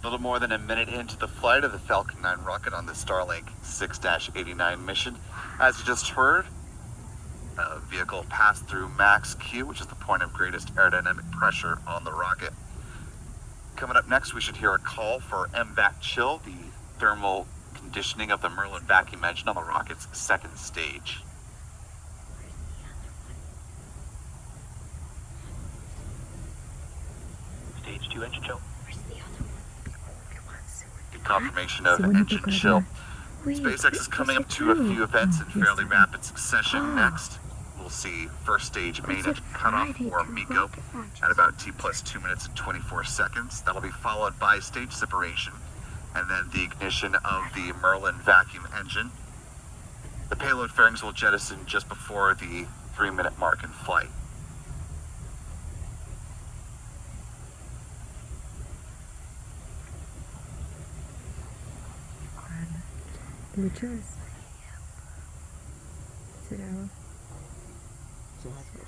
A little more than a minute into the flight of the Falcon 9 rocket on the Starlink 6-89 mission. As you just heard, a vehicle passed through max Q, which is the point of greatest aerodynamic pressure on the rocket. Coming up next, we should hear a call for MVac chill, the thermal conditioning of the Merlin vacuum engine on the rocket's second stage. Stage 2 engine chill. Confirmation of engine chill. SpaceX is coming up to a few events in fairly rapid succession. Next, we'll see first stage main engine cutoff, or MECO, at about T plus 2 minutes and 24 seconds. That'll be followed by stage separation, and then the ignition of the Merlin vacuum engine. The payload fairings will jettison just before the 3-minute mark in flight. Luchas. Será? So that's good.